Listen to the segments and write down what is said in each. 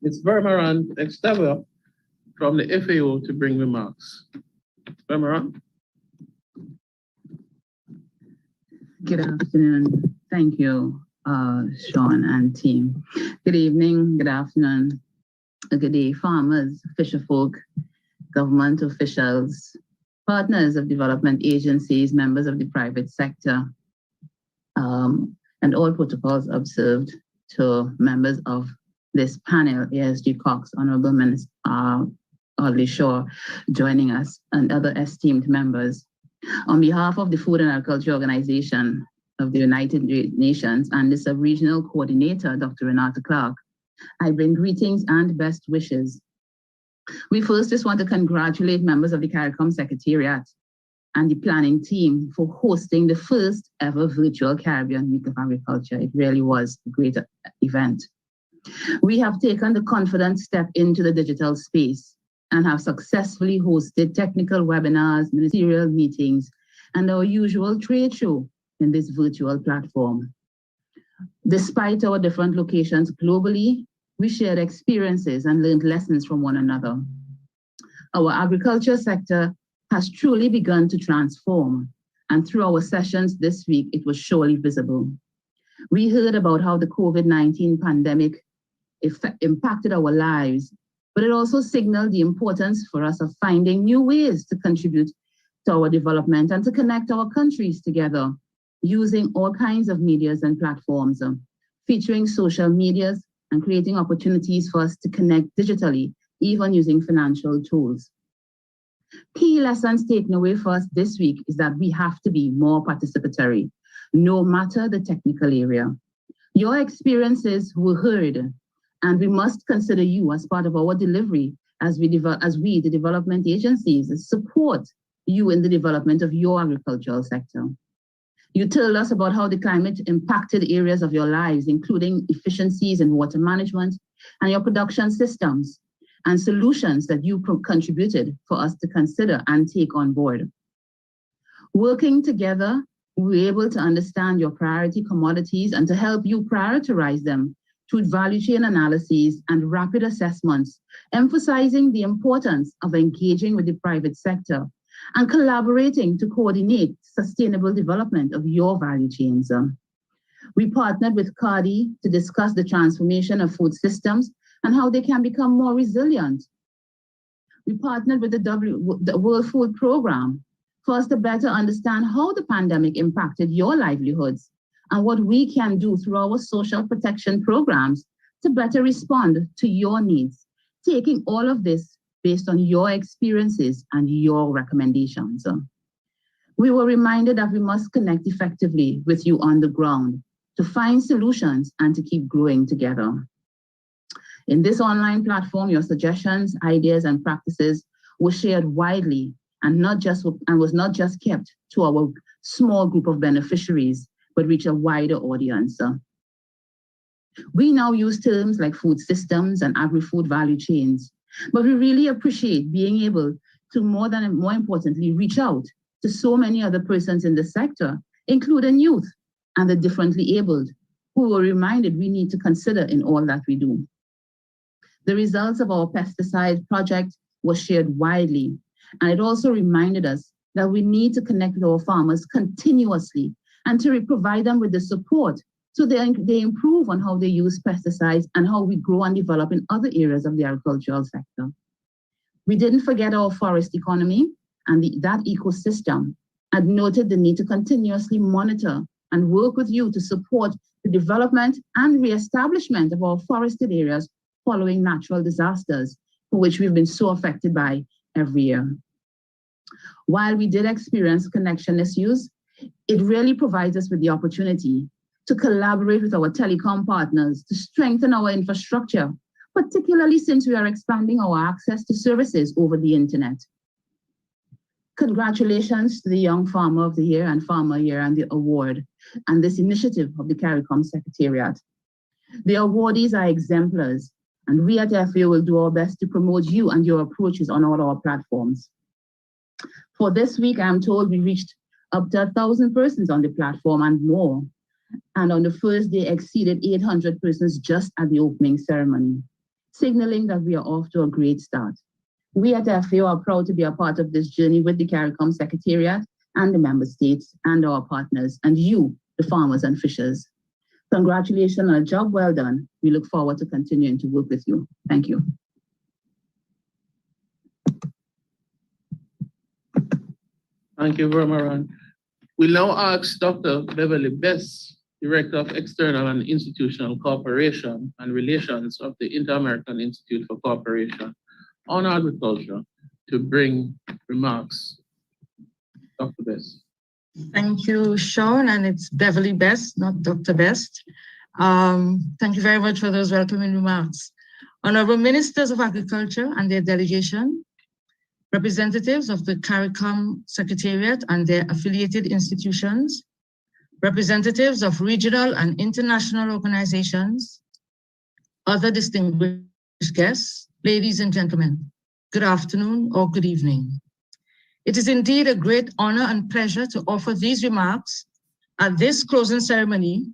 Ms. Vermeran Extava from the FAO to bring remarks. Vermeran. Good afternoon. Thank you, Sean and team. Good evening, good afternoon, good day, farmers, fisherfolk, government officials, partners of development agencies, members of the private sector, and all protocols observed to members of this panel, ASG Cox, Honorable Minister Audley Shaw, joining us, and other esteemed members. On behalf of the Food and Agriculture Organization of the United Nations and the Sub-Regional Coordinator, Dr. Renata Clark, I bring greetings and best wishes. We first just want to congratulate members of the CARICOM Secretariat and the planning team for hosting the first ever virtual Caribbean Week of Agriculture. It really was a great event. We have taken the confident step into the digital space and have successfully hosted technical webinars, ministerial meetings, and our usual trade show in this virtual platform. Despite our different locations globally, we shared experiences and learned lessons from one another. Our agriculture sector has truly begun to transform, and through our sessions this week, it was surely visible. We heard about how the COVID-19 pandemic impacted our lives, but it also signaled the importance for us of finding new ways to contribute to our development and to connect our countries together using all kinds of medias and platforms, featuring social medias and creating opportunities for us to connect digitally, even using financial tools. Key lessons taken away for us this week is that we have to be more participatory, no matter the technical area. Your experiences were heard, and we must consider you as part of our delivery as we, the development agencies, support you in the development of your agricultural sector. You told us about how the climate impacted areas of your lives, including efficiencies in water management and your production systems, and solutions that you contributed for us to consider and take on board. Working together, we were able to understand your priority commodities and to help you prioritize them through value chain analyses and rapid assessments, emphasizing the importance of engaging with the private sector and collaborating to coordinate sustainable development of your value chains. We partnered with CARDI to discuss the transformation of food systems and how they can become more resilient. We partnered with the World Food Programme for us to better understand how the pandemic impacted your livelihoods and what we can do through our social protection programs to better respond to your needs, taking all of this based on your experiences and your recommendations. We were reminded that we must connect effectively with you on the ground to find solutions and to keep growing together. In this online platform, your suggestions, ideas, and practices were shared widely and was not just kept to our small group of beneficiaries, but reach a wider audience. We now use terms like food systems and agri-food value chains, but we really appreciate being able to more importantly, reach out to so many other persons in the sector, including youth and the differently abled, who were reminded we need to consider in all that we do. The results of our pesticide project was shared widely, and it also reminded us that we need to connect with our farmers continuously and to provide them with the support so they improve on how they use pesticides and how we grow and develop in other areas of the agricultural sector. We didn't forget our forest economy and that ecosystem, and noted the need to continuously monitor and work with you to support the development and reestablishment of our forested areas following natural disasters, for which we've been so affected by every year. While we did experience connection issues, it really provides us with the opportunity to collaborate with our telecom partners to strengthen our infrastructure, particularly since we are expanding our access to services over the internet. Congratulations to the Young Farmer of the Year and Farmer Year and the award and this initiative of the CARICOM Secretariat. The awardees are exemplars, and we at FAO will do our best to promote you and your approaches on all our platforms. For this week, I'm told we reached up to 1,000 persons on the platform and more. And on the first day exceeded 800 persons just at the opening ceremony. signaling that we are off to a great start. We at FAO are proud to be a part of this journey with the CARICOM Secretariat and the member states and our partners, and you, the farmers and fishers. Congratulations on a job well done. We look forward to continuing to work with you. Thank you. Thank you, Vermaran. We'll now ask Dr. Beverly Best, Director of External and Institutional Cooperation and Relations of the Inter-American Institute for Cooperation on Agriculture, to bring remarks. Dr. Best. Thank you, Sean, and it's Beverly Best, not Dr. Best. Thank you very much for those welcoming remarks. Honorable Ministers of Agriculture and their delegation, representatives of the CARICOM Secretariat and their affiliated institutions, representatives of regional and international organizations, other distinguished guests, ladies and gentlemen, good afternoon or good evening. It is indeed a great honor and pleasure to offer these remarks at this closing ceremony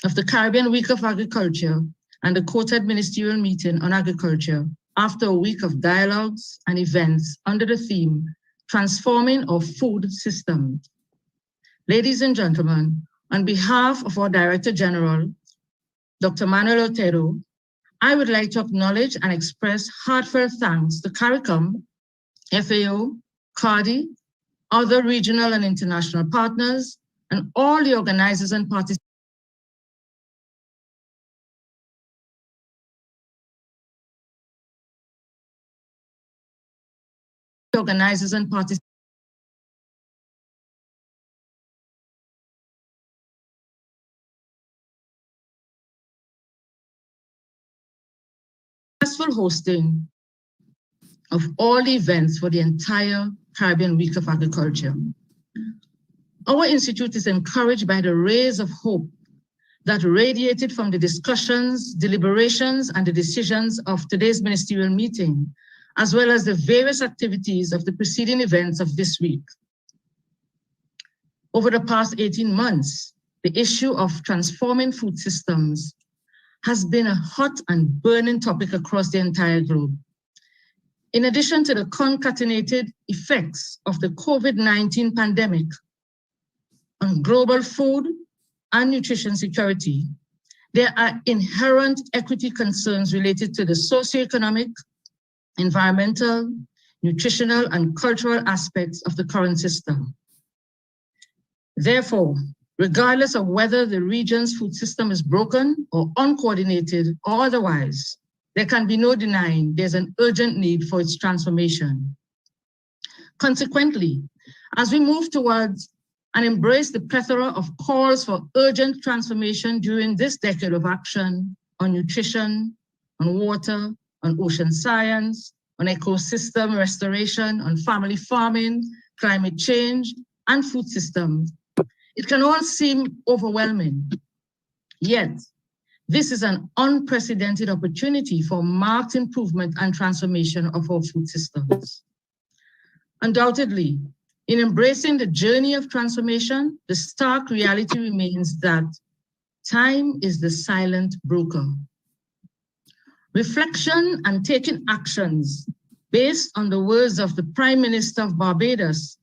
of the Caribbean Week of Agriculture and the quoted ministerial meeting on agriculture after a week of dialogues and events under the theme, Transforming Our Food System. Ladies and gentlemen, on behalf of our Director General, Dr. Manuel Otero, I would like to acknowledge and express heartfelt thanks to CARICOM, FAO, CARDI, other regional and international partners, and all the organizers and participants successful hosting of all events for the entire Caribbean Week of Agriculture. Our institute is encouraged by the rays of hope that radiated from the discussions, deliberations, and the decisions of today's ministerial meeting, as well as the various activities of the preceding events of this week. Over the past 18 months, the issue of transforming food systems has been a hot and burning topic across the entire globe. In addition to the concatenated effects of the COVID-19 pandemic on global food and nutrition security, there are inherent equity concerns related to the socioeconomic, environmental, nutritional, and cultural aspects of the current system. Therefore, regardless of whether the region's food system is broken or uncoordinated or otherwise, there can be no denying there's an urgent need for its transformation. Consequently, as we move towards and embrace the plethora of calls for urgent transformation during this decade of action on nutrition, on water, on ocean science, on ecosystem restoration, on family farming, climate change, and food systems, it can all seem overwhelming. Yet, this is an unprecedented opportunity for marked improvement and transformation of our food systems. Undoubtedly, in embracing the journey of transformation, the stark reality remains that time is the silent broker. Reflection and taking actions based on the words of the Prime Minister of Barbados,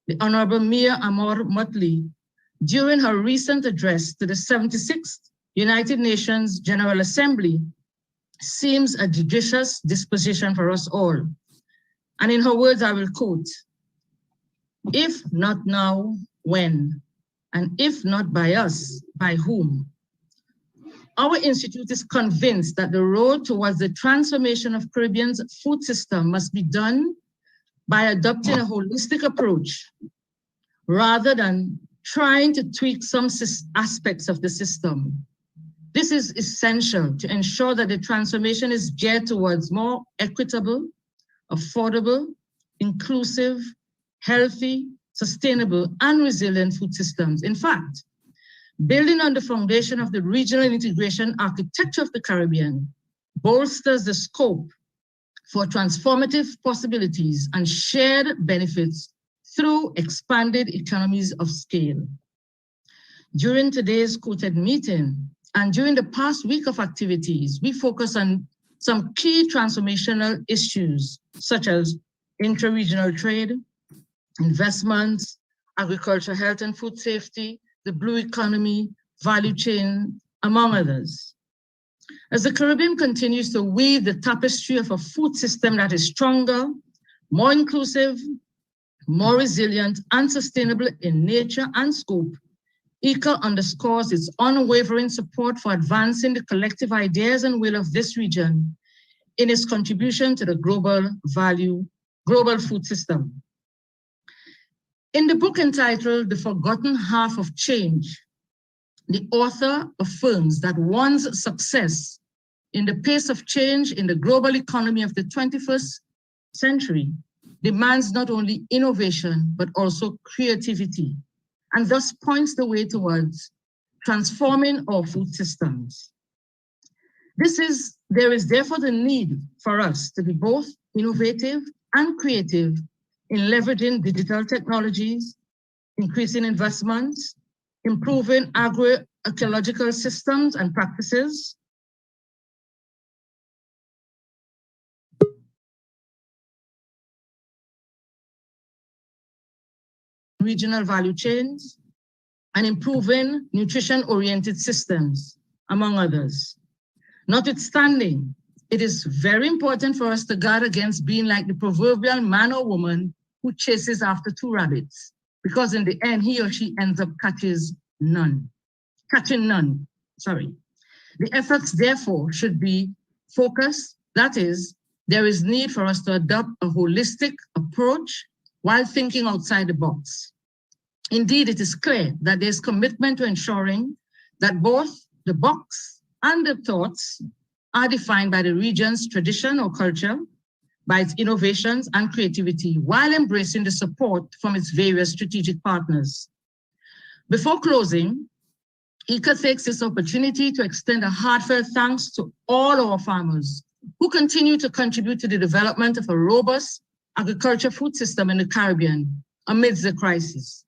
the Honorable Mia Amor Motley, during her recent address to the 76th United Nations General Assembly, seems a judicious disposition for us all. And in her words, I will quote, "If not now, when? And if not by us, by whom?" Our institute is convinced that the road towards the transformation of Caribbean's food system must be done by adopting a holistic approach rather than trying to tweak some aspects of the system. This is essential to ensure that the transformation is geared towards more equitable, affordable, inclusive, healthy, sustainable, and resilient food systems. In fact, building on the foundation of the regional integration architecture of the Caribbean bolsters the scope for transformative possibilities and shared benefits through expanded economies of scale. During today's quoted meeting and during the past week of activities, we focus on some key transformational issues, such as intra-regional trade, investments, agriculture, health and food safety, the blue economy, value chain, among others. As the Caribbean continues to weave the tapestry of a food system that is stronger, more inclusive, more resilient, and sustainable in nature and scope, ICA underscores its unwavering support for advancing the collective ideas and will of this region in its contribution to the global food system. In the book entitled The Forgotten Half of Change, the author affirms that one's success in the pace of change in the global economy of the 21st century demands not only innovation, but also creativity, and thus points the way towards transforming our food systems. There is therefore the need for us to be both innovative and creative in leveraging digital technologies, increasing investments, improving agroecological systems and practices, regional value chains, and improving nutrition-oriented systems, among others. Notwithstanding, it is very important for us to guard against being like the proverbial man or woman who chases after two rabbits, because in the end, he or she ends up catching none. The efforts, therefore, should be focused. That is, there is need for us to adopt a holistic approach while thinking outside the box. Indeed, it is clear that there's commitment to ensuring that both the box and the thoughts are defined by the region's tradition or culture, by its innovations and creativity, while embracing the support from its various strategic partners. Before closing, ICA takes this opportunity to extend a heartfelt thanks to all our farmers who continue to contribute to the development of a robust agriculture food system in the Caribbean amidst the crisis.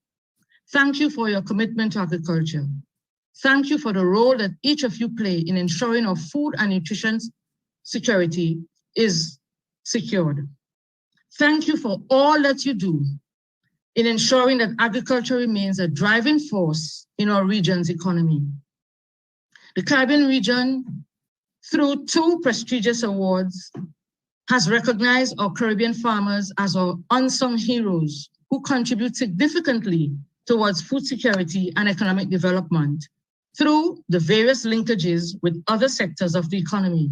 Thank you for your commitment to agriculture. Thank you for the role that each of you play in ensuring our food and nutrition security is secured. Thank you for all that you do in ensuring that agriculture remains a driving force in our region's economy. The Caribbean region, through 2 prestigious awards, has recognized our Caribbean farmers as our unsung heroes who contribute significantly towards food security and economic development through the various linkages with other sectors of the economy.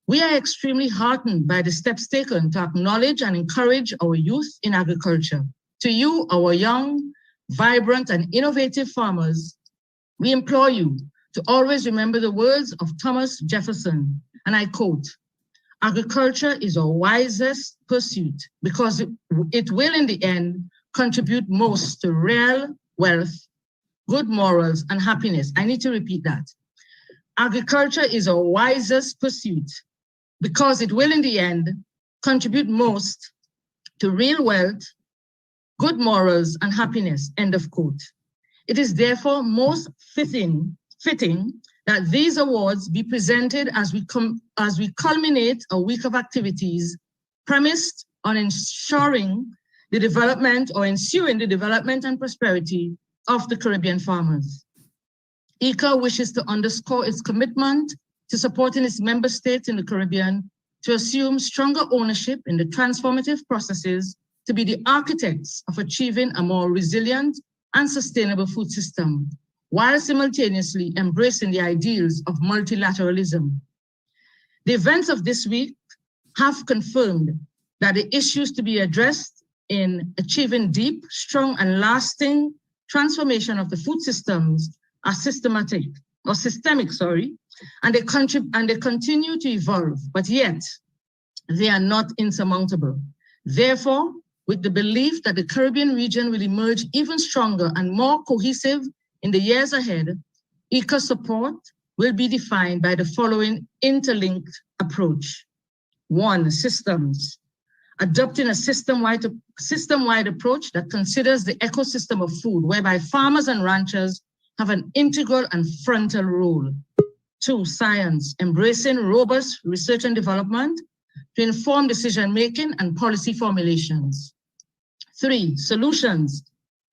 We are extremely heartened by the steps taken to acknowledge and encourage our youth in agriculture. To you, our young, vibrant, and innovative farmers, we implore you to always remember the words of Thomas Jefferson, and I quote, "Agriculture is our wisest pursuit because it will in the end contribute most to real wealth, good morals, and happiness." I need to repeat that. Agriculture is our wisest pursuit because it will in the end contribute most to real wealth, good morals, and happiness, end of quote. It is therefore most fitting that these awards be presented as we culminate a week of activities premised on ensuring the development or ensuring the development and prosperity of the Caribbean farmers. ICA wishes to underscore its commitment to supporting its member states in the Caribbean to assume stronger ownership in the transformative processes to be the architects of achieving a more resilient and sustainable food system, while simultaneously embracing the ideals of multilateralism. The events of this week have confirmed that the issues to be addressed in achieving deep, strong, and lasting transformation of the food systems are systemic, and they continue to evolve, but yet they are not insurmountable. Therefore, with the belief that the Caribbean region will emerge even stronger and more cohesive in the years ahead, ICA support will be defined by the following interlinked approach. 1, systems. Adopting a system-wide approach that considers the ecosystem of food, whereby farmers and ranchers have an integral and frontal role. 2, science, embracing robust research and development to inform decision-making and policy formulations. 3, solutions,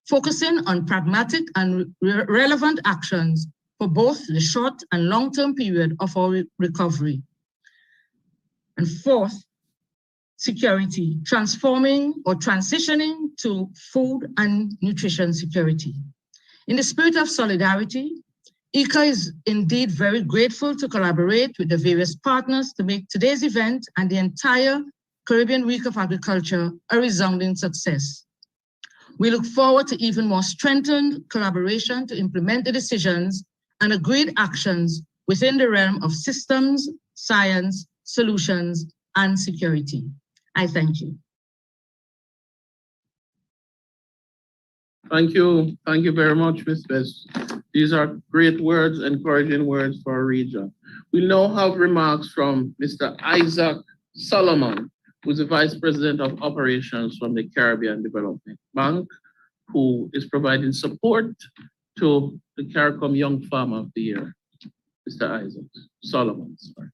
focusing on pragmatic and relevant actions for both the short and long-term period of our recovery. And 4th, security, transforming or transitioning to food and nutrition security. In the spirit of solidarity, ICA is indeed very grateful to collaborate with the various partners to make today's event and the entire Caribbean Week of Agriculture a resounding success. We look forward to even more strengthened collaboration to implement the decisions and agreed actions within the realm of systems, science, solutions, and security. I thank you. Thank you. Thank you very much, Ms. Bess. These are great words, encouraging words for our region. We now have remarks from Mr. Isaac Solomon, who's the Vice President of Operations from the Caribbean Development Bank, who is providing support to the CARICOM Young Farmer of the Year. Mr. Isaac Solomon, sorry.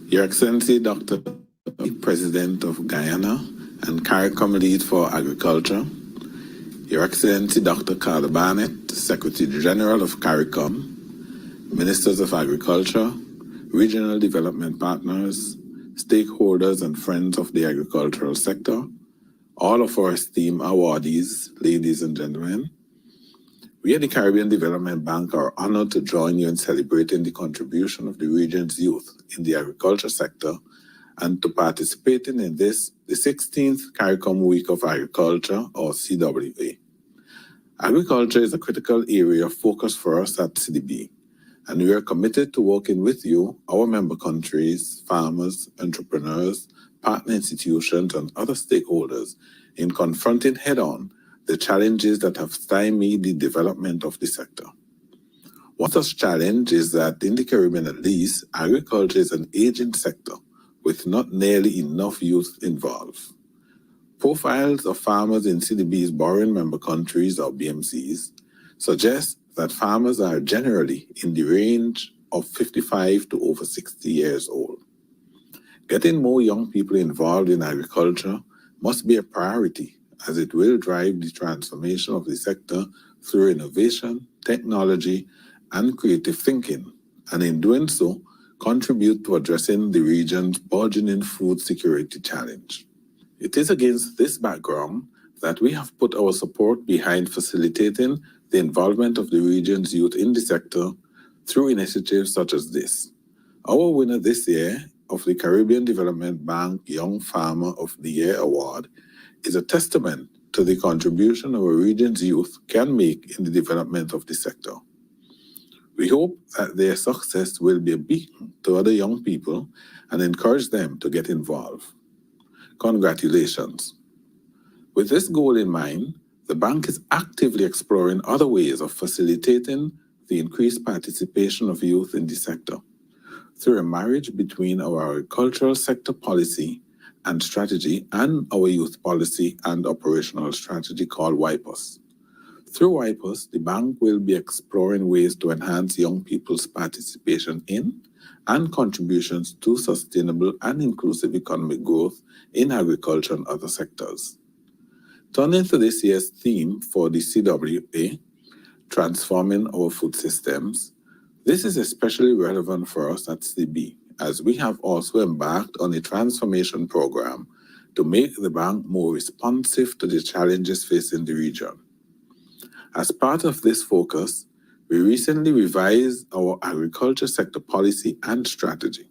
Your Excellency, Dr. President of Guyana and CARICOM Lead for Agriculture, Your Excellency, Dr. Carla Barnett, Secretary General of CARICOM, Ministers of Agriculture, Regional Development Partners, stakeholders and friends of the agricultural sector, all of our esteemed awardees, ladies and gentlemen, we at the Caribbean Development Bank are honored to join you in celebrating the contribution of the region's youth in the agriculture sector and to participating in this, the 16th CARICOM Week of Agriculture, or CWA. Agriculture is a critical area of focus for us at CDB, and we are committed to working with you, our member countries, farmers, entrepreneurs, partner institutions, and other stakeholders in confronting head-on the challenges that have stymied the development of the sector. One such challenge is that in the Caribbean at least, agriculture is an aging sector with not nearly enough youth involved. Profiles of farmers in CDB's borrowing member countries, or BMCs, suggest that farmers are generally in the range of 55 to over 60 years old. Getting more young people involved in agriculture must be a priority, as it will drive the transformation of the sector through innovation, technology, and creative thinking, and in doing so, contribute to addressing the region's burgeoning food security challenge. It is against this background that we have put our support behind facilitating the involvement of the region's youth in the sector through initiatives such as this. Our winner this year of the Caribbean Development Bank Young Farmer of the Year Award is a testament to the contribution our region's youth can make in the development of the sector. We hope that their success will be a beacon to other young people and encourage them to get involved. Congratulations. With this goal in mind, the bank is actively exploring other ways of facilitating the increased participation of youth in the sector through a marriage between our agricultural sector policy and strategy and our youth policy and operational strategy called WIPOS. Through WIPOS, the bank will be exploring ways to enhance young people's participation in and contributions to sustainable and inclusive economic growth in agriculture and other sectors. Turning to this year's theme for the CWA, Transforming Our Food Systems, this is especially relevant for us at CDB, as we have also embarked on a transformation program to make the bank more responsive to the challenges facing the region. As part of this focus, we recently revised our agriculture sector policy and strategy.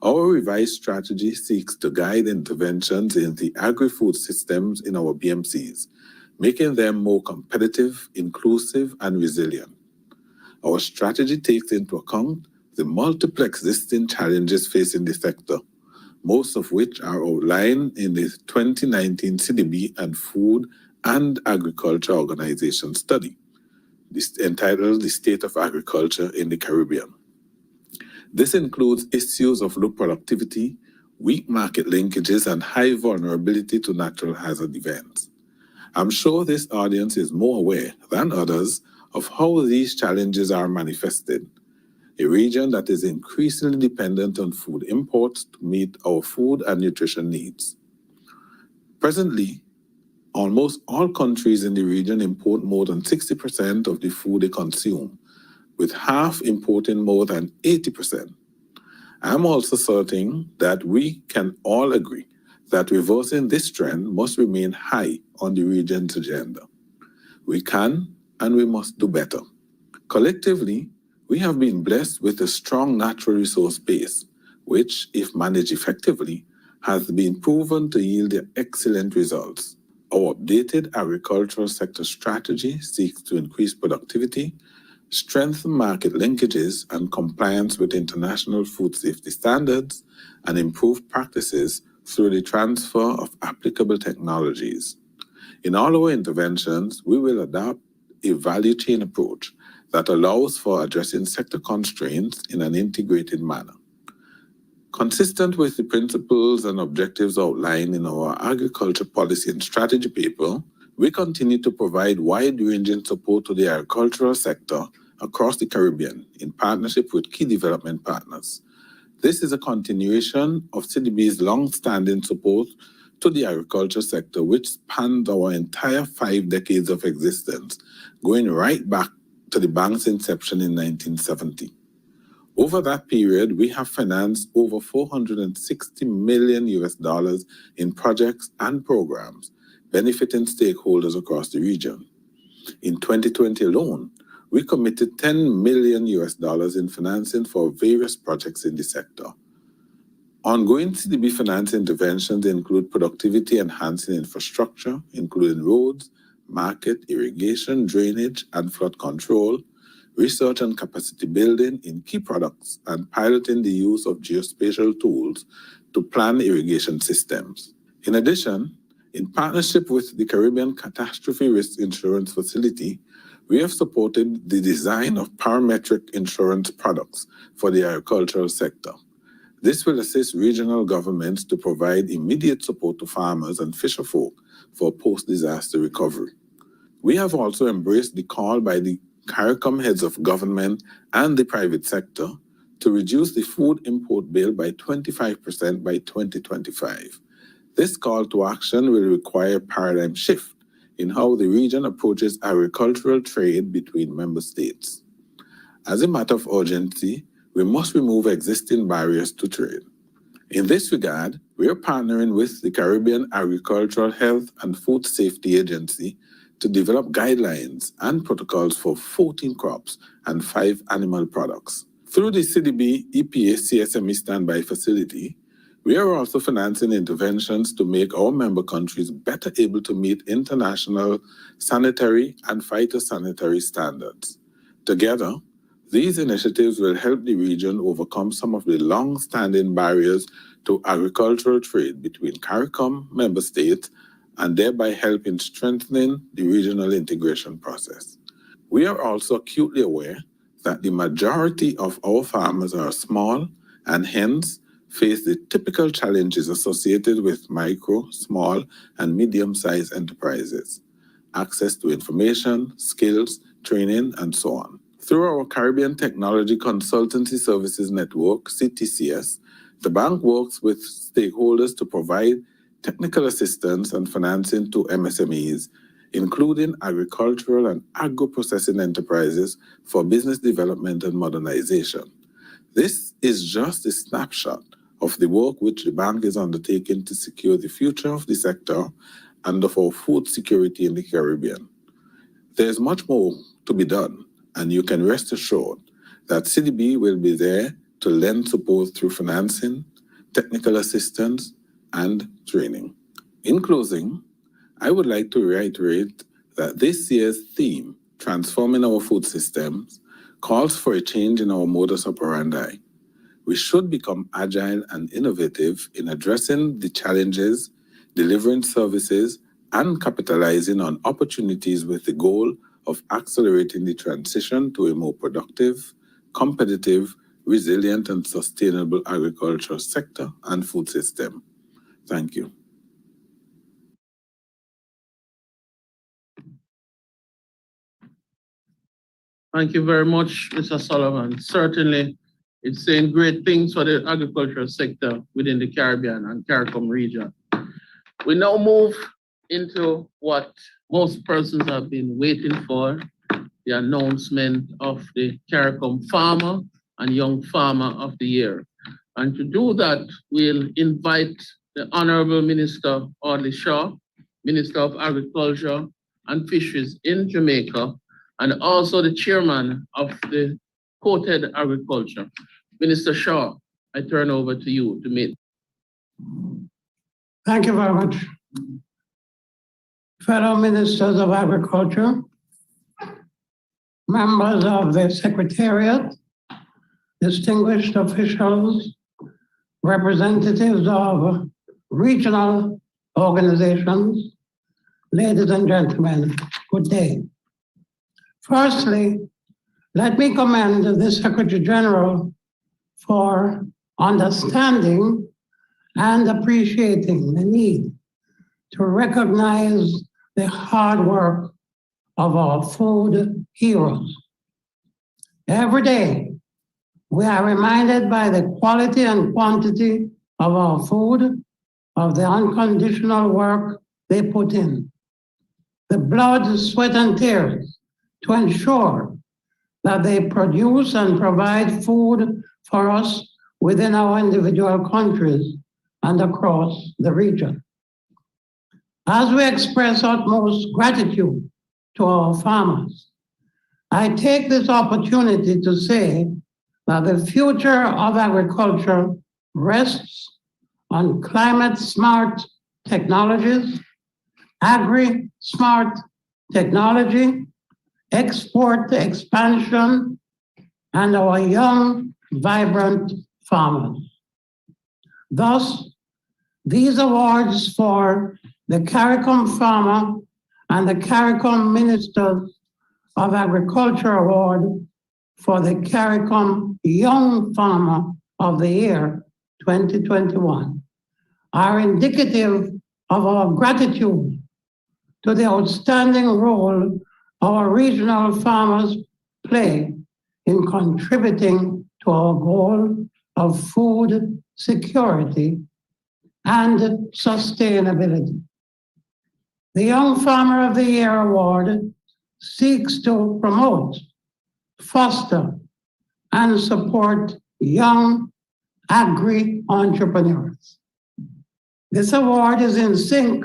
Our revised strategy seeks to guide interventions in the agri-food systems in our BMCs, making them more competitive, inclusive, and resilient. Our strategy takes into account the multiple existing challenges facing the sector, most of which are outlined in the 2019 CDB and Food and Agriculture Organization study, entitled The State of Agriculture in the Caribbean. This includes issues of low productivity, weak market linkages, and high vulnerability to natural hazard events. I'm sure this audience is more aware than others of how these challenges are manifested. A region that is increasingly dependent on food imports to meet our food and nutrition needs. Presently, almost all countries in the region import more than 60% of the food they consume, with half importing more than 80%. I'm also certain that we can all agree that reversing this trend must remain high on the region's agenda. We can and we must do better. Collectively, we have been blessed with a strong natural resource base, which, if managed effectively, has been proven to yield excellent results. Our updated agricultural sector strategy seeks to increase productivity, strengthen market linkages and compliance with international food safety standards, and improve practices through the transfer of applicable technologies. In all our interventions, we will adopt a value chain approach that allows for addressing sector constraints in an integrated manner. Consistent with the principles and objectives outlined in our agriculture policy and strategy paper, we continue to provide wide-ranging support to the agricultural sector across the Caribbean in partnership with key development partners. This is a continuation of CDB's long-standing support to the agriculture sector, which spans our entire 5 decades of existence, going right back to the bank's inception in 1970. Over that period, we have financed over $460 million in projects and programs benefiting stakeholders across the region. In 2020 alone, we committed $10 million in financing for various projects in the sector. Ongoing CDB finance interventions include productivity-enhancing infrastructure, including roads, market, irrigation, drainage, and flood control, research and capacity building in key products, and piloting the use of geospatial tools to plan irrigation systems. In addition, in partnership with the Caribbean Catastrophe Risk Insurance Facility, we have supported the design of parametric insurance products for the agricultural sector. This will assist regional governments to provide immediate support to farmers and fisherfolk for post-disaster recovery. We have also embraced the call by the CARICOM heads of government and the private sector to reduce the food import bill by 25% by 2025. This call to action will require a paradigm shift in how the region approaches agricultural trade between member states. As a matter of urgency, we must remove existing barriers to trade. In this regard, we are partnering with the Caribbean Agricultural Health and Food Safety Agency to develop guidelines and protocols for 14 crops and 5 animal products. Through the CDB EPA CSME Standby Facility, we are also financing interventions to make our member countries better able to meet international sanitary and phytosanitary standards. Together, these initiatives will help the region overcome some of the long-standing barriers to agricultural trade between CARICOM member states and thereby help in strengthening the regional integration process. We are also acutely aware that the majority of our farmers are small and hence face the typical challenges associated with micro, small, and medium-sized enterprises, access to information, skills, training, and so on. Through our Caribbean Technology Consultancy Services Network, CTCS, the bank works with stakeholders to provide technical assistance and financing to MSMEs, including agricultural and agro-processing enterprises for business development and modernization. This is just a snapshot of the work which the bank is undertaking to secure the future of the sector and of our food security in the Caribbean. There is much more to be done, and you can rest assured that CDB will be there to lend support through financing, technical assistance, and training. In closing, I would like to reiterate that this year's theme, Transforming Our Food Systems, calls for a change in our modus operandi. We should become agile and innovative in addressing the challenges, delivering services, and capitalizing on opportunities with the goal of accelerating the transition to a more productive, competitive, resilient and sustainable agriculture sector and food system. Thank you. Thank you very much, Mr. Sullivan. Certainly, it's saying great things for the agricultural sector within the Caribbean and CARICOM region. We now move into what most persons have been waiting for, the announcement of the CARICOM Farmer and Young Farmer of the Year. And to do that, we'll invite the Honorable Minister Audley Shaw, Minister of Agriculture and Fisheries in Jamaica, and also the chairman of the Coated Agriculture. Minister Shaw, I turn over to you to make. Thank you very much. Fellow Ministers of Agriculture, members of the Secretariat, distinguished officials, representatives of regional organizations, ladies and gentlemen, good day. Firstly, let me commend the Secretary General for understanding and appreciating the need to recognize the hard work of our food heroes. Every day, we are reminded by the quality and quantity of our food, of the unconditional work they put in, the blood, sweat, and tears to ensure that they produce and provide food for us within our individual countries and across the region. As we express utmost gratitude to our farmers, I take this opportunity to say that the future of agriculture rests on climate-smart technologies, agri-smart technology, export expansion, and our young, vibrant farmers. Thus, these awards for the CARICOM Farmer and the CARICOM Ministers of Agriculture Award for the CARICOM Young Farmer of the Year 2021 are indicative of our gratitude to the outstanding role our regional farmers play in contributing to our goal of food security and sustainability. The Young Farmer of the Year Award seeks to promote, foster, and support young agri-entrepreneurs. This award is in sync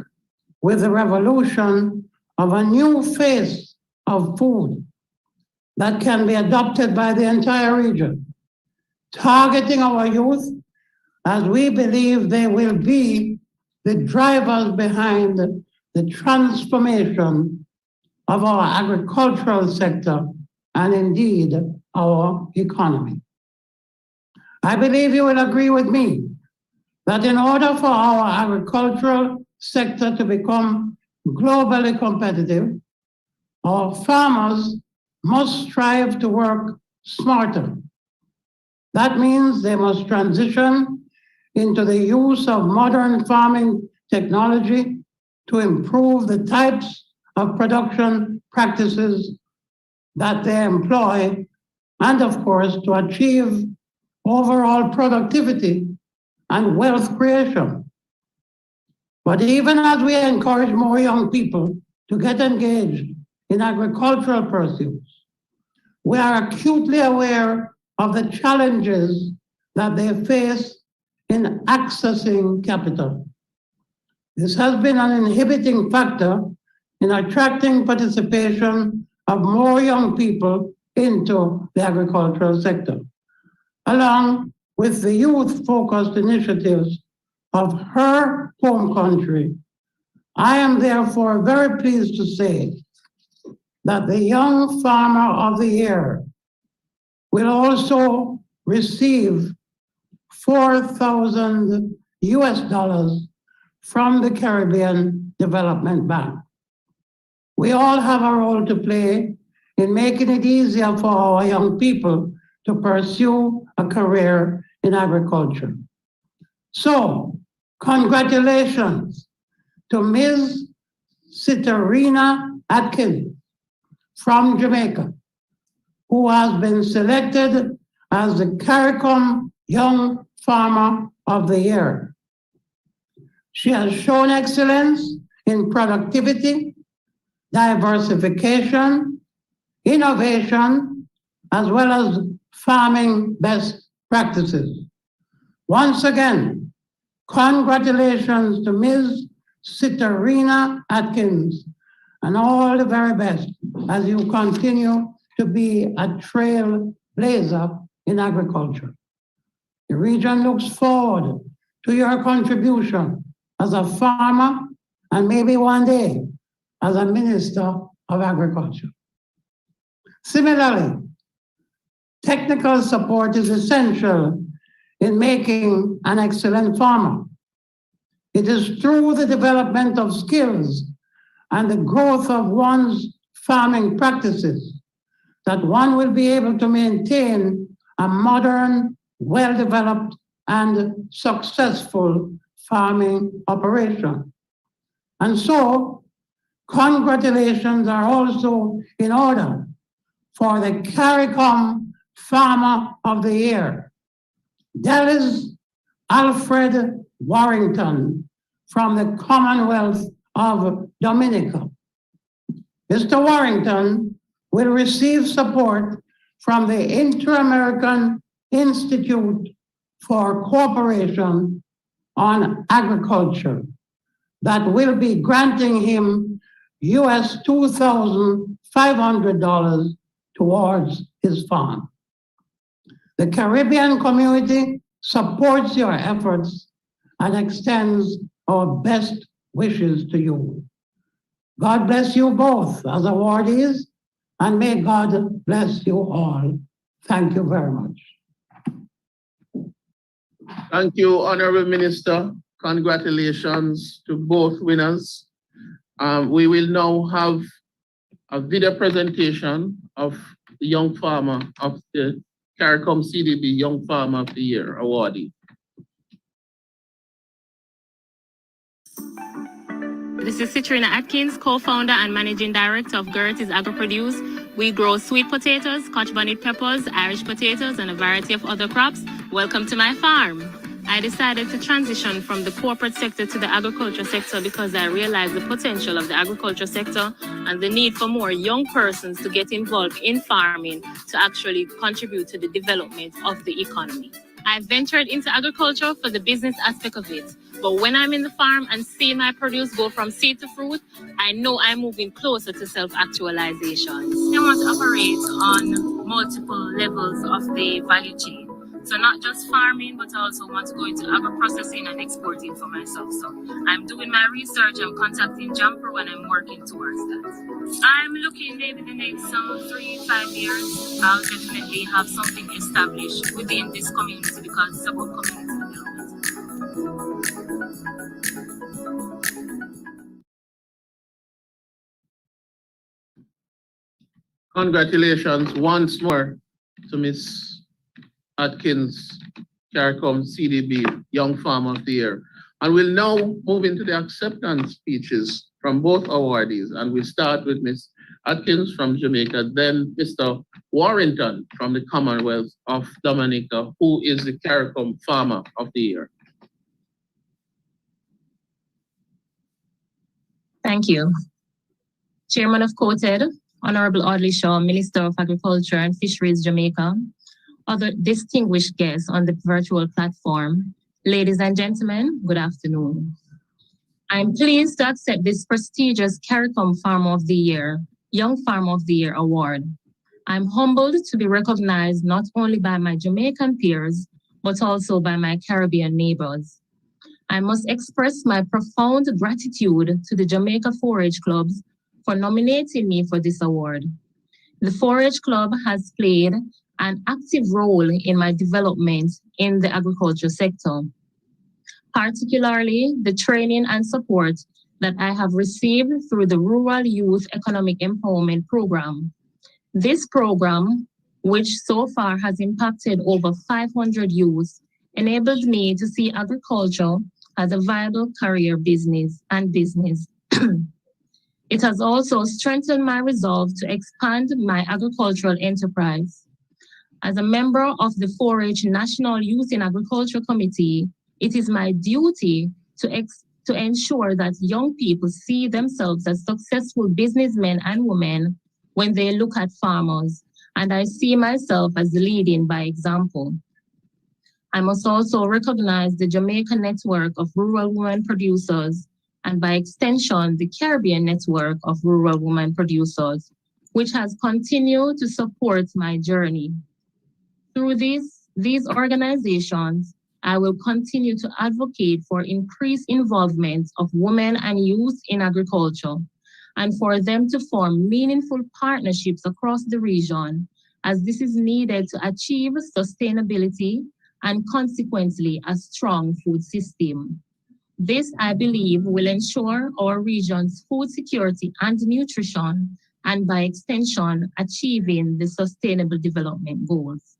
with the revolution of a new face of food that can be adopted by the entire region, targeting our youth as we believe they will be the drivers behind the transformation of our agricultural sector and indeed our economy. I believe you will agree with me that in order for our agricultural sector to become globally competitive, our farmers must strive to work smarter. That means they must transition into the use of modern farming technology to improve the types of production practices that they employ, and of course, to achieve overall productivity and wealth creation. But even as we encourage more young people to get engaged in agricultural pursuits, we are acutely aware of the challenges that they face in accessing capital. This has been an inhibiting factor in attracting participation of more young people into the agricultural sector, along with the youth-focused initiatives of her home country. I am therefore very pleased to say that the Young Farmer of the Year will also receive $4,000 from the Caribbean Development Bank. We all have a role to play in making it easier for our young people to pursue a career in agriculture. So, congratulations to Ms. Citarina Atkins from Jamaica, who has been selected as the CARICOM Young Farmer of the Year. She has shown excellence in productivity, diversification, innovation, as well as farming best practices. Once again, congratulations to Ms. Citarina Atkins and all the very best as you continue to be a trailblazer in agriculture. The region looks forward to your contribution as a farmer and maybe one day as a Minister of Agriculture. Similarly, technical support is essential in making an excellent farmer. It is through the development of skills and the growth of one's farming practices that one will be able to maintain a modern, well-developed, and successful farming operation. And so, congratulations are also in order for the CARICOM Farmer of the Year, Dallas Alfred Warrington from the Commonwealth of Dominica. Mr. Warrington will receive support from the Inter-American Institute for Cooperation on Agriculture that will be granting him US $2,500 towards his farm. The Caribbean community supports your efforts and extends our best wishes to you. God bless you both as awardees, and may God bless you all. Thank you very much. Thank you, Honorable Minister. Congratulations to both winners. We will now have a video presentation of the young farmer of the CARICOM CDB Young Farmer of the Year awardee. This is Citarina Atkins, co-founder and managing director of Gertie's AgroProduce. We grow sweet potatoes, Scotch bonnet peppers, Irish potatoes, and a variety of other crops. Welcome to my farm. I decided to transition from the corporate sector to the agriculture sector because I realized the potential of the agriculture sector and the need for more young persons to get involved in farming to actually contribute to the development of the economy. I ventured into agriculture for the business aspect of it. But when I'm in the farm and seeing my produce go from seed to fruit, I know I'm moving closer to self-actualization. I want to operate on multiple levels of the value chain. So not just farming, but I also want to go into agro-processing and exporting for myself. So I'm doing my research, I'm contacting Jampro, and I'm working towards that. I'm looking maybe the next 3-5 years, I'll definitely have something established within this community because it's about community development. Congratulations once more to Ms. Atkins, CARICOM CDB Young Farmer of the Year. And we'll now move into the acceptance speeches from both awardees. And we'll start with Ms. Atkins from Jamaica, then Mr. Warrington from the Commonwealth of Dominica, who is the CARICOM Farmer of the Year. Thank you. Chairman of COTED, Honorable Audley Shaw, Minister of Agriculture and Fisheries, Jamaica, other distinguished guests on the virtual platform, ladies and gentlemen, good afternoon. I'm pleased to accept this prestigious CARICOM Farmer of the Year, Young Farmer of the Year award. I'm humbled to be recognized not only by my Jamaican peers, but also by my Caribbean neighbors. I must express my profound gratitude to the Jamaica 4-H clubs for nominating me for this award. The 4-H club has played an active role in my development in the agriculture sector, particularly the training and support that I have received through the Rural Youth Economic Empowerment Program. This program which so far has impacted over 500 youth, enabled me to see agriculture as a viable career business. It has also strengthened my resolve to expand my agricultural enterprise. As a member of the 4-H National Youth in Agriculture Committee, it is my duty to ensure that young people see themselves as successful businessmen and women when they look at farmers, and I see myself as leading by example. I must also recognize the Jamaica Network of Rural Women Producers, and by extension, the Caribbean Network of Rural Women Producers, which has continued to support my journey. Through these organizations, I will continue to advocate for increased involvement of women and youth in agriculture, and for them to form meaningful partnerships across the region, as this is needed to achieve sustainability and consequently a strong food system. This, I believe, will ensure our region's food security and nutrition, and by extension, achieving the Sustainable Development Goals.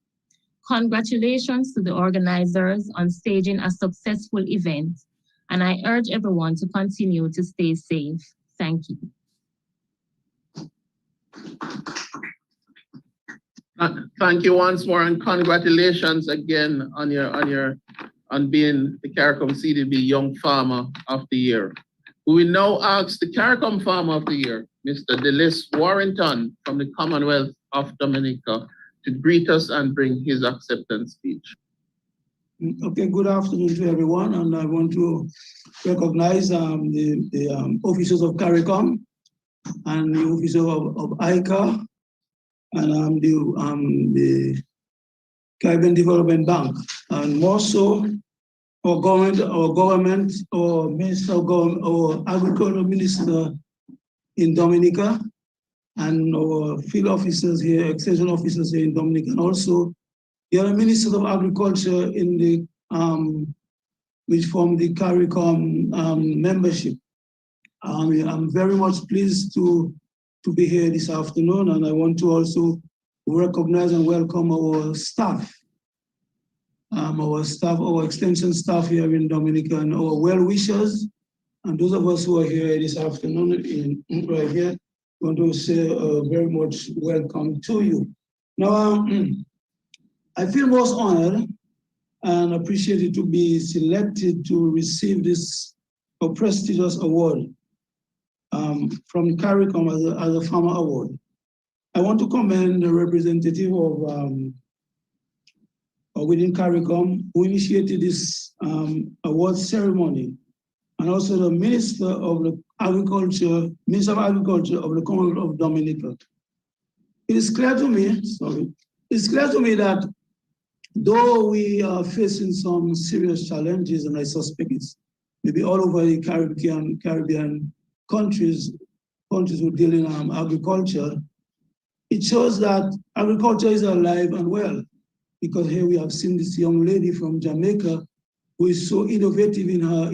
Congratulations to the organizers on staging a successful event, and I urge everyone to continue to stay safe. Thank you. Thank you once more, and congratulations again on being the CARICOM CDB Young Farmer of the Year. We will now ask the CARICOM Farmer of the Year, Mr. Delis Warrington from the Commonwealth of Dominica, to greet us and bring his acceptance speech. Okay, good afternoon to everyone, and I want to recognize the officers of CARICOM and the officers of ICA and the Caribbean Development Bank, and more so our government, our Minister of Government, our Agricultural Minister in Dominica, and our field officers here, extension officers here in Dominica, and also the other Ministers of Agriculture in the which form the CARICOM membership. I'm very much pleased to be here this afternoon, and I want to also recognize and welcome our staff, our extension staff here in Dominica, and our well-wishers, and those of us who are here this afternoon right here. I want to say very much welcome to you. Now, I feel most honored and appreciated to be selected to receive this prestigious award from CARICOM as a Farmer Award. I want to commend the representative of within CARICOM who initiated this award ceremony, and also the Minister of Agriculture of the Commonwealth of Dominica. It is clear to me, that though we are facing some serious challenges, and I suspect it's maybe all over the Caribbean countries who deal in agriculture, it shows that agriculture is alive and well, because here we have seen this young lady from Jamaica who is so innovative in her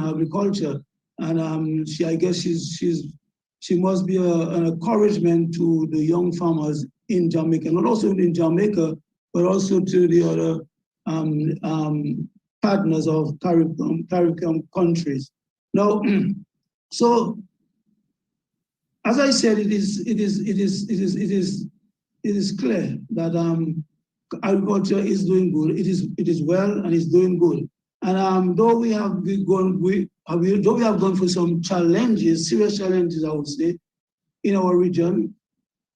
agriculture, and I guess she must be an encouragement to the young farmers in Jamaica, not also in Jamaica, but also to the other partners of CARICOM countries. Now, so as I said, it is clear that agriculture is doing good. It is well and it's doing good. And though we have gone through some challenges, serious challenges, I would say, in our region,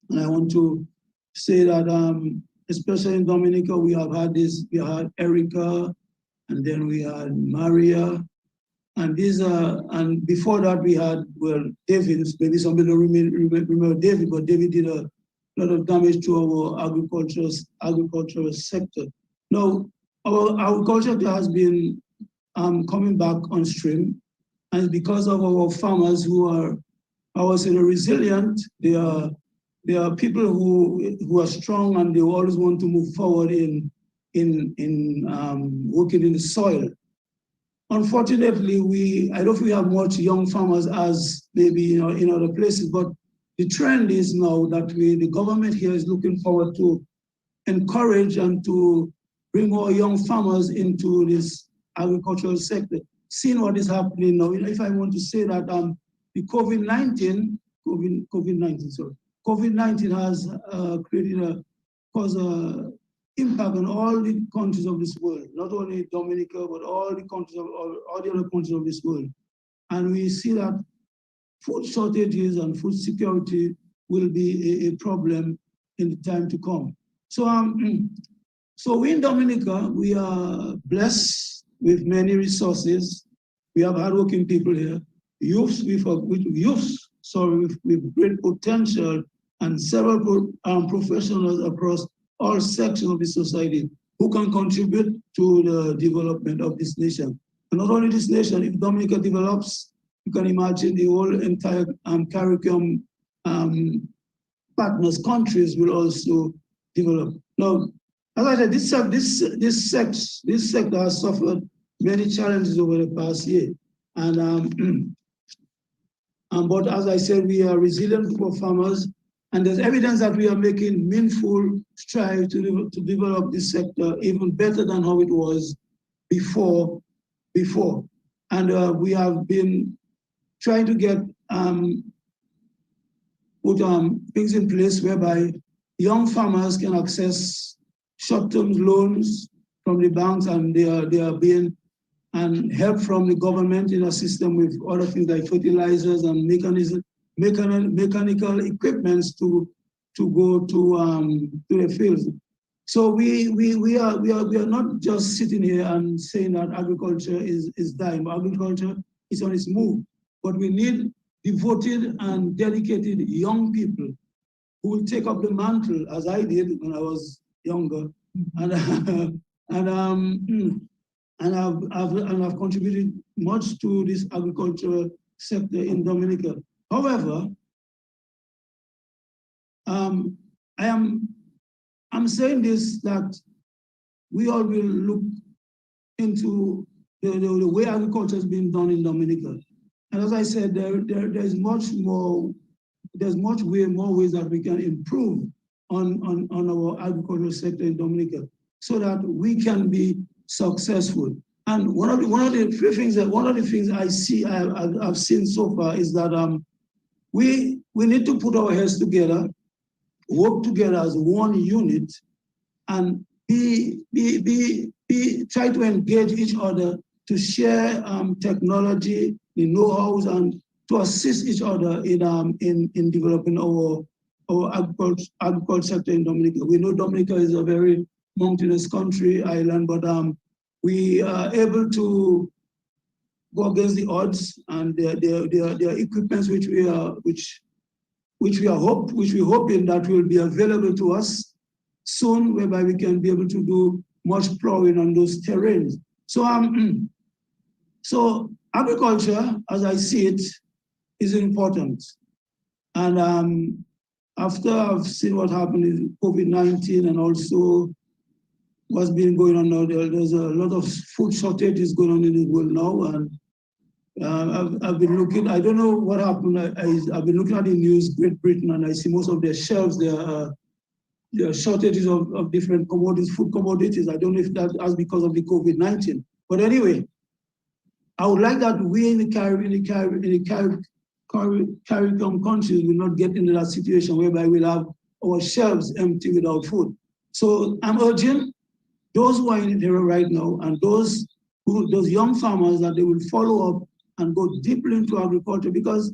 and I want to say that especially in Dominica, we had Erica, and then we had Maria, and and before that we had, well, David. Maybe somebody don't remember David, but David did a lot of damage to our agricultural sector. Now, our agriculture has been coming back on stream, and because of our farmers who are, I would say, resilient. They are people who are strong, and they always want to move forward in working in the soil. Unfortunately, I don't think we have much young farmers as maybe in other places, but the trend is now that the government here is looking forward to encourage and to bring more young farmers into this agricultural sector. Seeing what is happening now, if I want to say that the COVID-19 has caused an impact on all the countries of this world, not only Dominica, but all the countries of all the other countries of this world. And we see that food shortages and food security will be a problem in the time to come. So we in Dominica, we are blessed with many resources. We have hardworking people here, youths with great potential, and several professionals across all sections of the society who can contribute to the development of this nation. And not only this nation, if Dominica develops, you can imagine the whole entire CARICOM partners countries will also develop. Now, as I said, this sector has suffered many challenges over the past year. And but as I said, we are resilient for farmers, and there's evidence that we are making meaningful strides to develop this sector even better than how it was before. And we have been trying to get put things in place whereby young farmers can access short-term loans from the banks, and they are being help from the government in a system with other things like fertilizers and mechanical equipments to go to the fields. So we are not just sitting here and saying that agriculture is dying. Agriculture is on its move, but we need devoted and dedicated young people who will take up the mantle, as I did when I was younger, and I've contributed much to this agricultural sector in Dominica. However, I'm saying this that we all will look into the way agriculture has been done in Dominica. And as I said, there's more ways that we can improve on our agricultural sector in Dominica so that we can be successful. And one of the things I've seen so far is that we need to put our heads together, work together as one unit, and try to engage each other to share technology, the know-hows, and to assist each other in developing our agriculture sector in Dominica. We know Dominica is a very mountainous country, island, but we are able to go against the odds, and there are equipments which we're hoping that will be available to us soon, whereby we can be able to do much plowing on those terrains. So agriculture, as I see it, is important. And after I've seen what happened in COVID-19 and also what's been going on now, there's a lot of food shortages going on in the world now. And I've been looking, I don't know what happened. I've been looking at the news, Great Britain, and I see most of their shelves, there are shortages of different commodities, food commodities. I don't know if that's because of the COVID-19. But anyway, I would like that we in the CARICOM countries will not get into that situation whereby we'll have our shelves empty without food. So I'm urging those who are in the area right now and those young farmers that they will follow up and go deeply into agriculture, because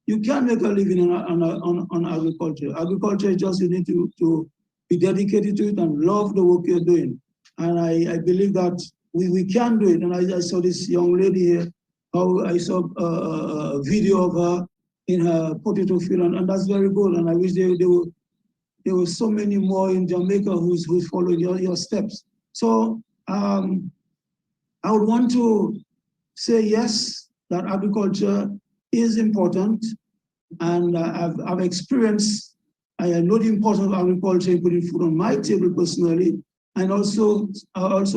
you can't make a living on agriculture. Agriculture is just, you need to be dedicated to it and love the work you're doing. And I believe that we can do it. And I saw this young lady here, how I saw a video of her in her potato field, and that's very good. And I wish there were so many more in Jamaica who's following your steps. So I would want to say yes, that agriculture is important, and I've experienced, I know the importance of agriculture in putting food on my table personally, and also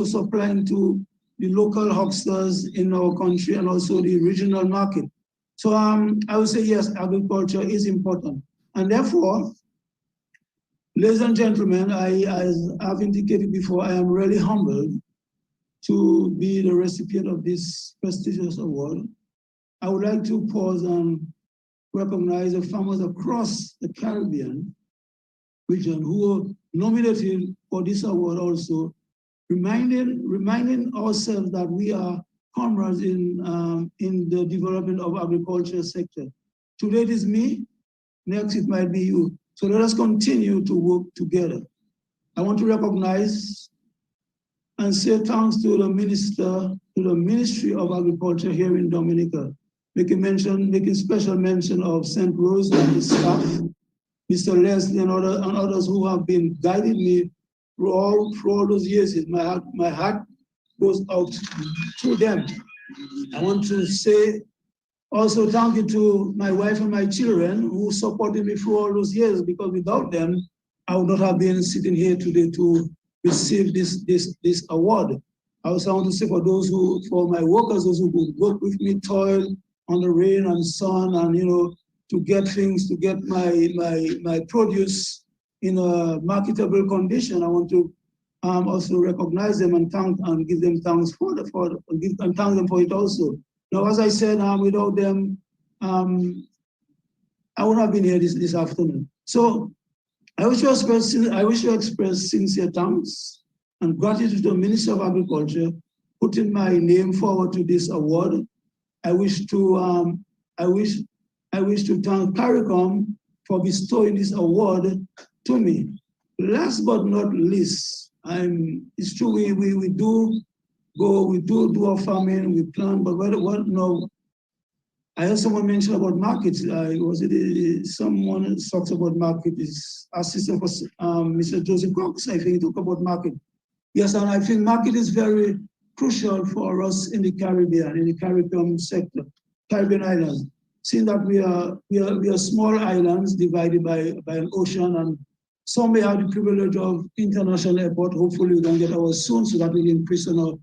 supplying to the local hucksters in our country and also the regional market. So I would say yes, agriculture is important, and therefore Ladies and gentlemen, as I've indicated before, I am really humbled to be the recipient of this prestigious award. I would like to pause and recognize the farmers across the Caribbean region who were nominated for this award also, reminding ourselves that we are comrades in the development of agriculture sector. Today it is me, next it might be you. So let us continue to work together. I want to recognize and say thanks to the Ministry of Agriculture here in Dominica, making special mention of St. Rose and his staff, Mr. Leslie and others who have been guiding me through all those years. My heart goes out to them. I want to say also thank you to my wife and my children who supported me through all those years, because without them, I would not have been sitting here today to receive this award. I also want to say for my workers, those who work with me, toil on the rain and sun, and to get my produce in a marketable condition. I want to also recognize them and give them thanks and thank them for it also. Now, as I said, without them, I would have been here this afternoon. So I wish to express sincere thanks and gratitude to the Minister of Agriculture putting my name forward to this award. I wish to thank CARICOM for bestowing this award to me. Last but not least, it's true we do our farming, we plant, but what no. I heard someone mention about markets. Someone talks about market? Is assistant for Mr. Joseph Cox. I think he talked about market. Yes, and I think market is very crucial for us in the Caribbean, in the Caribbean sector, Caribbean islands. Seeing that we are small islands divided by an ocean, and some may have the privilege of international airport. Hopefully, we can get ours soon, so that will increase on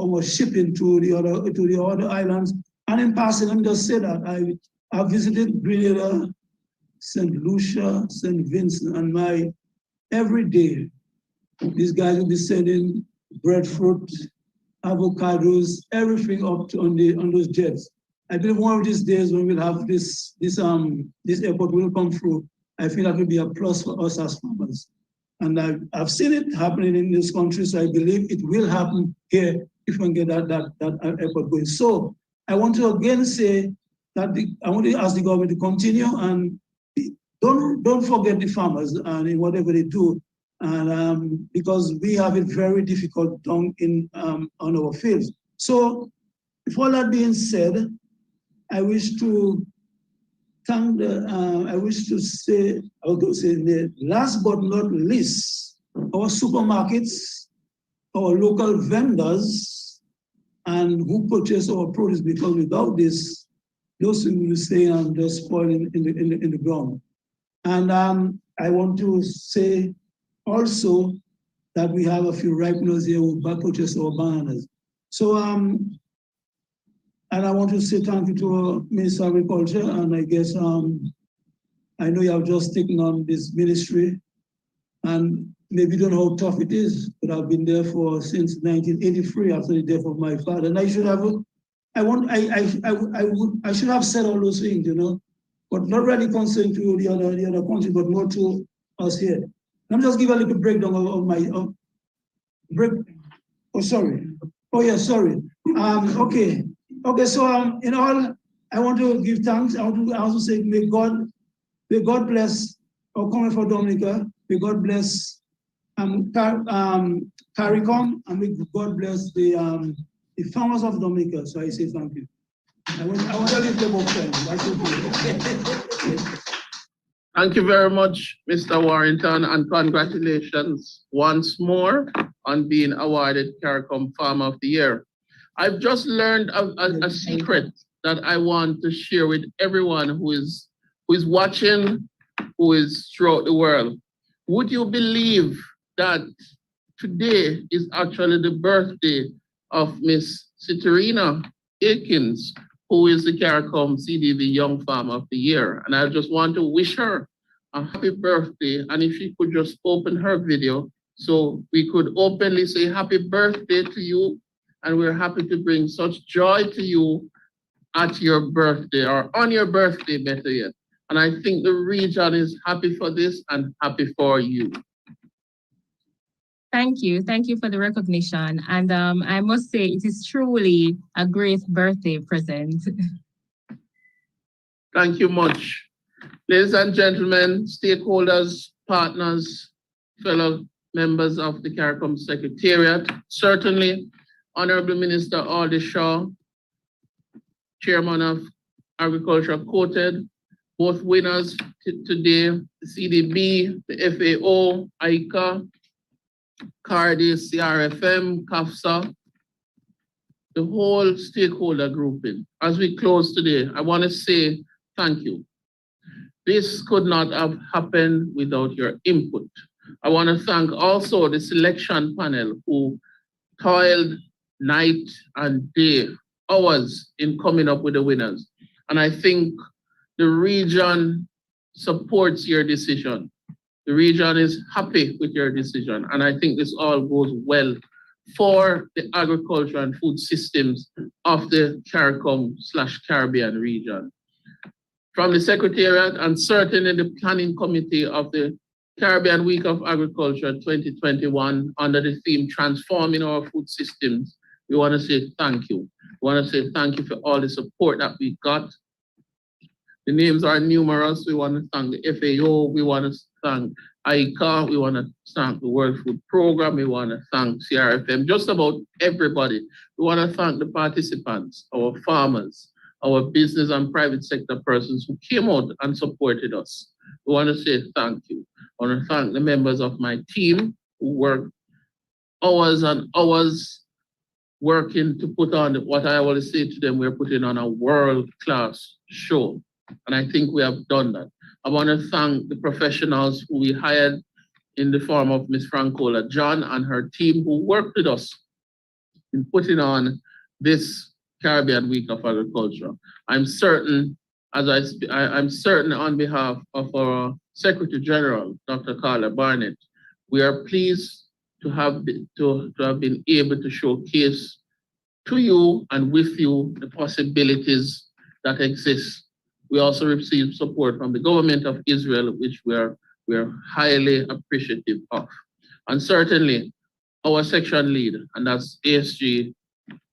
our shipping to the other islands. And in passing, let me just say that I visited Grenada, St. Lucia, St. Vincent, and every day, these guys will be sending breadfruit, avocados, everything up on those jets. I believe one of these days when we'll have this airport will come through, I think that will be a plus for us as farmers. And I've seen it happening in this country, so I believe it will happen here if we can get that airport going. So I want to again say that I want to ask the government to continue and don't forget the farmers and in whatever they do, and because we have it very difficult down on our fields. So, with all that being said, I wish to thank last but not least, our supermarkets, our local vendors, and who purchase our produce, because without this, those things will stay and just spoil in the ground. And I want to say also that we have a few ripeners here who purchase our bananas. So, and I want to say thank you to our Minister of Agriculture, and I guess I know you have just taken on this ministry, and maybe you don't know how tough it is, but I've been there since 1983 after the death of my father, and I should have said all those things, but not really concerned to the other country, but more to us here. Let me just give a little breakdown Okay, so in all, I want to give thanks. I want to also say, may God bless our Coming for Dominica. May God bless CARICOM, and may God bless the farmers of Dominica. So I say thank you. I want to leave them open. Thank you very much, Mr. Warrington, and congratulations once more on being awarded CARICOM Farmer of the Year. I've just learned a secret that I want to share with everyone who is watching, who is throughout the world. Would you believe that today is actually the birthday of Miss Citarina Aikens, who is the CARICOM CDB Young Farmer of the Year. And I just want to wish her a happy birthday. And if she could just open her video so we could openly say happy birthday to you. And we're happy to bring such joy to you at your birthday or on your birthday, better yet. And I think the region is happy for this and happy for you. Thank you. Thank you for the recognition. And I must say, it is truly a great birthday present. Thank you much. Ladies and gentlemen, stakeholders, partners, fellow members of the CARICOM Secretariat, certainly Honorable Minister Alder Shaw, Chairman of Agriculture quoted, both winners today, the CDB, the FAO, ICA, CARDI, CRFM, CAFSA, the whole stakeholder grouping. As we close today, I want to say thank you. This could not have happened without your input. I want to thank also the selection panel who toiled night and day, hours in coming up with the winners. And I think the region supports your decision. The region is happy with your decision. And I think this all goes well for the agriculture and food systems of the CARICOM/Caribbean region. From the Secretariat and certainly the Planning Committee of the Caribbean Week of Agriculture 2021 under the theme Transforming Our Food Systems, we want to say thank you. We want to say thank you for all the support that we got. The names are numerous. We want to thank the FAO. We want to thank ICA. We want to thank the World Food Program. We want to thank CRFM, just about everybody. We want to thank the participants, our farmers, our business and private sector persons who came out and supported us. We want to say thank you. I want to thank the members of my team who worked hours and hours working to put on what I always say to them, we're putting on a world-class show. And I think we have done that. I want to thank the professionals who we hired in the form of Ms. Francola John and her team who worked with us in putting on this Caribbean Week of Agriculture. I'm certain, I'm certain on behalf of our Secretary General, Dr. Carla Barnett, we are pleased to have been able to showcase to you and with you the possibilities that exist. We also received support from the government of Israel, which we're highly appreciative of. And certainly our section lead, and that's ASG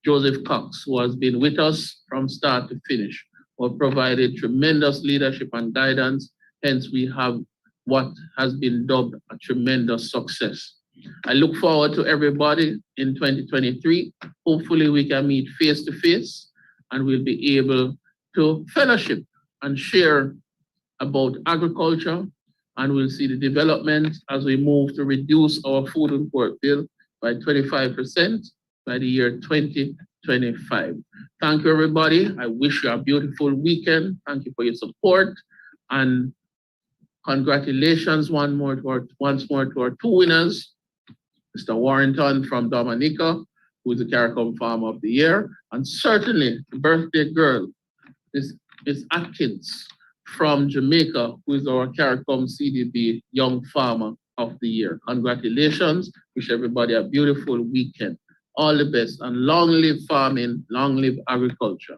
Joseph Cox, who has been with us from start to finish, who have provided tremendous leadership and guidance. Hence, we have what has been dubbed a tremendous success. I look forward to everybody in 2023. Hopefully we can meet face to face and we'll be able to fellowship and share about agriculture, and we'll see the development as we move to reduce our food import bill by 25% by the year 2025. Thank you, everybody. I wish you a beautiful weekend. Thank you for your support, and congratulations once more to our two winners, Mr. Warrington from Dominica, who is the CARICOM Farmer of the Year, and certainly the birthday girl, Ms. Atkins from Jamaica, who is our CARICOM CDB Young Farmer of the Year. Congratulations. Wish everybody a beautiful weekend. All the best, and long live farming, long live agriculture.